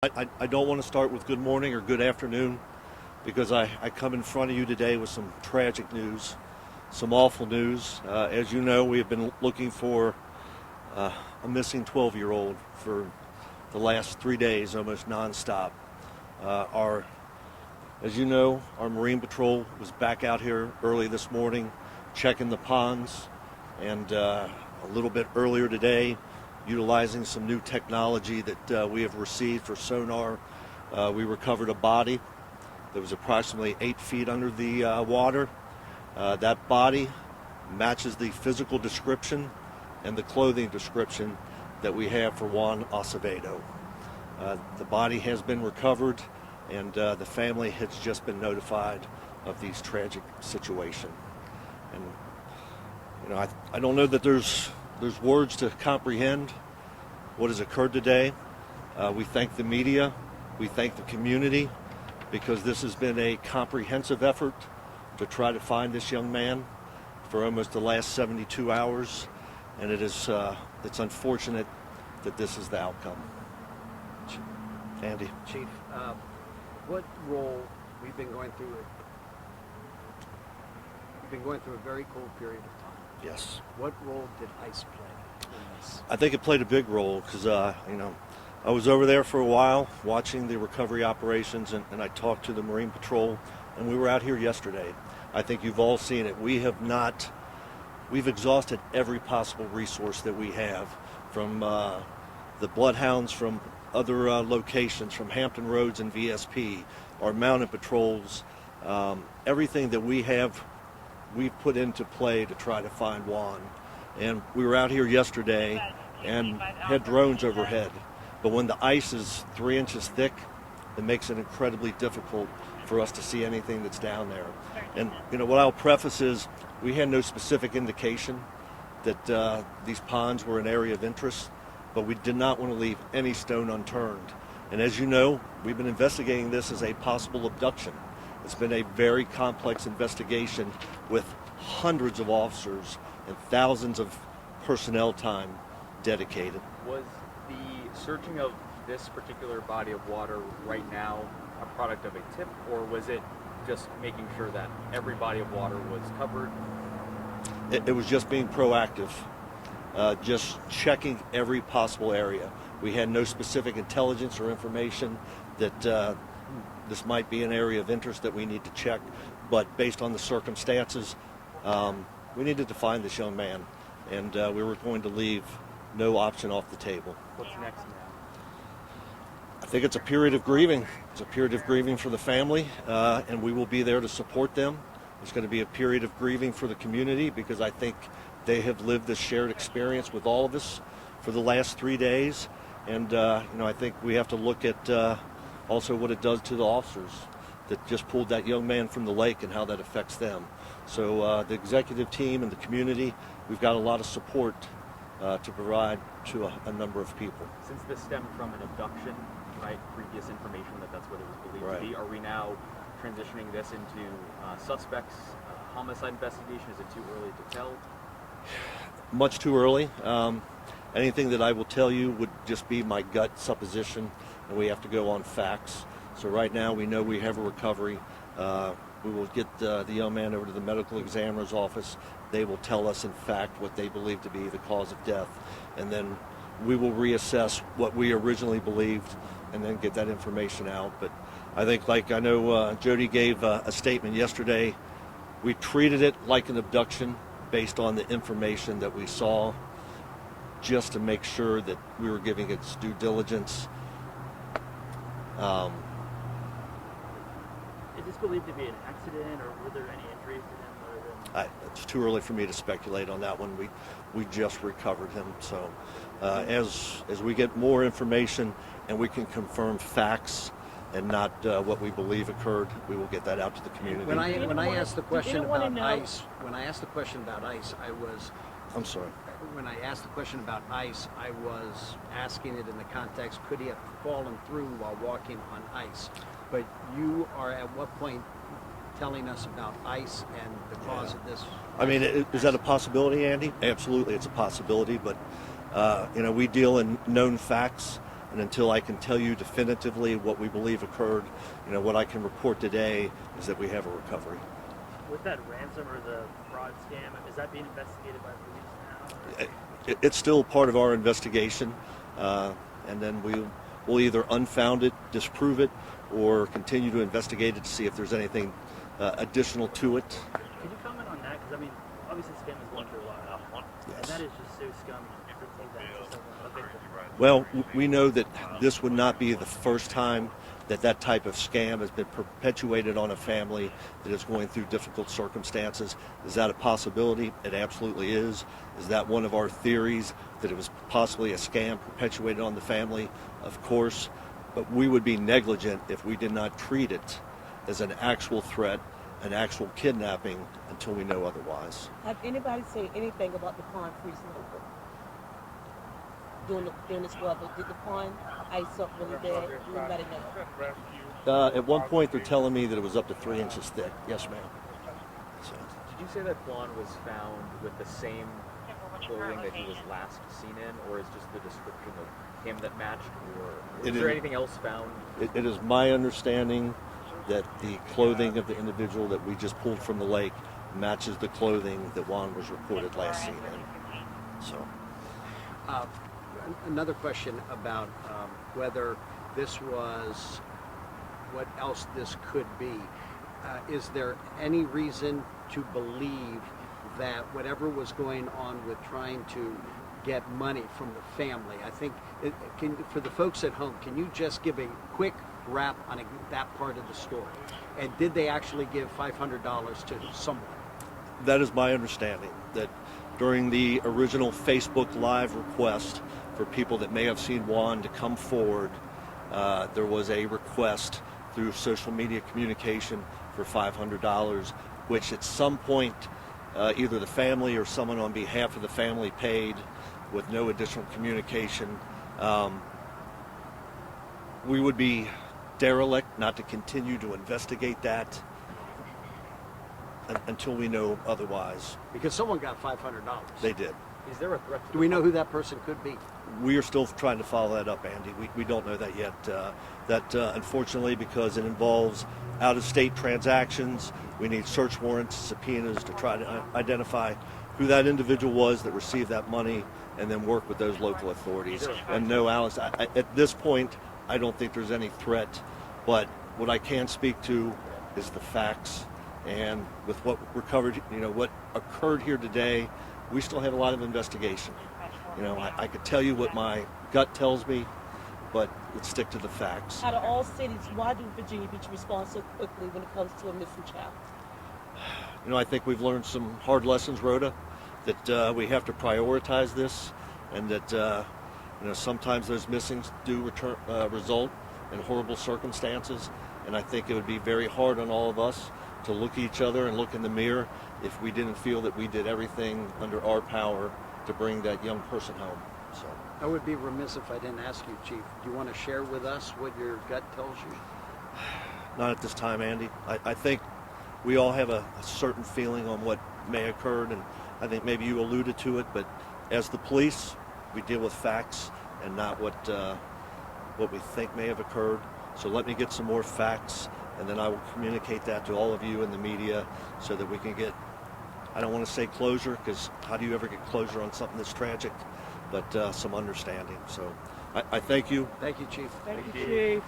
I don't want to start with good morning or good afternoon because I come in front of you today with some tragic news, some awful news. As you know, we have been looking for a missing 12-year-old for the last 3 days, almost nonstop. As you know, our Marine Patrol was back out here early this morning checking the ponds, and a little bit earlier today, utilizing some new technology that we have received for sonar. We recovered a body that was approximately 8 feet under the water. That body matches the physical description and the clothing description that we have for Juan Acevedo. The body has been recovered, and the family has just been notified of this tragic situation. And I don't know that there's words to comprehend what has occurred today. We thank the media, we thank the community, because this has been a comprehensive effort to try to find this young man for almost the last 72 hours, and it's unfortunate that this is the outcome. Andy. Chief, what role we've been going through a very cold period of time. Yes. What role did ICE play in this? I think it played a big role because, I was over there for a while watching the recovery operations, and I talked to the Marine Patrol, and we were out here yesterday. I think you've all seen it. We've exhausted every possible resource that we have, from the bloodhounds from other locations, from Hampton Roads and VSP, our mounted patrols, everything that we have, we've put into play to try to find Juan. And we were out here yesterday and had drones overhead. But when the ice is 3 inches thick, it makes it incredibly difficult for us to see anything that's down there. And what I'll preface is we had no specific indication that these ponds were an area of interest, but we did not want to leave any stone unturned. And as you know, we've been investigating this as a possible abduction. It's been a very complex investigation with hundreds of officers and thousands of personnel time dedicated. Was the searching of this particular body of water right now a product of a tip, or was it just making sure that every body of water was covered? It was just being proactive, just checking every possible area. We had no specific intelligence or information that this might be an area of interest that we need to check, but based on the circumstances, we needed to find this young man, and we were going to leave no option off the table. What's next now? I think it's a period of grieving. It's a period of grieving for the family, and we will be there to support them. It's going to be a period of grieving for the community because I think they have lived this shared experience with all of us for the last 3 days, and I think we have to look at also what it does to the officers that just pulled that young man from the lake and how that affects them. So the executive team and the community, we've got a lot of support to provide to a number of people. Since this stemmed from an abduction, right, previous information that's what it was believed to be, are we now transitioning this into suspects, homicide investigation? Is it too early to tell? Much too early. Anything that I will tell you would just be my gut supposition, and we have to go on facts. So right now we know we have a recovery. We will get the young man over to the medical examiner's office. They will tell us in fact what they believe to be the cause of death, and then we will reassess what we originally believed and then get that information out. But I think, like I know Jody gave a statement yesterday, we treated it like an abduction based on the information that we saw, just to make sure that we were giving its due diligence. Is this believed to be an accident, or were there any injuries to him? It's too early for me to speculate on that one. We just recovered him. So as we get more information and we can confirm facts and not what we believe occurred, we will get that out to the community. When I asked the question about ICE, I'm sorry. When I asked the question about ICE, I was asking it in the context, could he have fallen through while walking on ice? But you are at what point telling us about ICE and the cause of this? I mean, is that a possibility, Andy? Absolutely, it's a possibility, but we deal in known facts, And until I can tell you definitively what we believe occurred, what I can report today is that we have a recovery. With that ransom or the fraud scam, is that being investigated by police now? It's still part of our investigation, and then we'll either unfound it, disprove it, or continue to investigate it to see if there's anything additional to it. Can you comment on that? Because, I mean, obviously scam is going through a lot. Yes. And that is just so scummy to think that to a victim. Well, we know that this would not be the first time that type of scam has been perpetuated on a family that is going through difficult circumstances. Is that a possibility? It absolutely is. Is that one of our theories, that it was possibly a scam perpetuated on the family? Of course. But we would be negligent if we did not treat it as an actual threat, an actual kidnapping, until we know otherwise. Have anybody said anything about the pond freezing over during this weather? Did the pond ice up really bad? Anybody know? At one point, they're telling me that it was up to 3 inches thick. Yes, ma'am. So. Did you say that Juan was found with the same clothing that he was last seen in, or is just the description of him that matched, or is there anything else found? It is my understanding that the clothing of the individual that we just pulled from the lake matches the clothing that Juan was reported last seen in. So. Another question about whether this was what else this could be. Is there any reason to believe that whatever was going on with trying to get money from the family, I think, for the folks at home, can you just give a quick wrap on that part of the story? And did they actually give $500 to someone? That is my understanding, that during the original Facebook Live request for people that may have seen Juan to come forward, there was a request through social media communication for $500, which at some point either the family or someone on behalf of the family paid with no additional communication. We would be derelict not to continue to investigate that until we know otherwise. Because someone got $500. They did. Is there a threat to Do we know who that person could be? We are still trying to follow that up, Andy. We don't know that yet. Unfortunately, because it involves out-of-state transactions, we need search warrants, subpoenas to try to identify who that individual was that received that money, and then work with those local authorities. And no, Alex, at this point, I don't think there's any threat. But what I can speak to is the facts. And with what recovered, what occurred here today, we still have a lot of investigation. I could tell you what my gut tells me, but let's stick to the facts. Out of all cities, why do Virginia Beach respond so quickly when it comes to a missing child? I think we've learned some hard lessons, Rhoda, that we have to prioritize this, and that sometimes those missings do result in horrible circumstances. And I think it would be very hard on all of us to look at each other and look in the mirror if we didn't feel that we did everything under our power to bring that young person home. So I would be remiss if I didn't ask you, Chief. Do you want to share with us what your gut tells you? Not at this time, Andy. I think we all have a certain feeling on what may have occurred, and I think maybe you alluded to it, but as the police, we deal with facts and not what we think may have occurred. So let me get some more facts, and then I will communicate that to all of you in the media so that we can get, I don't want to say closure, because how do you ever get closure on something that's tragic, but some understanding. So I thank you. Thank you, Chief. Thank you, Chief.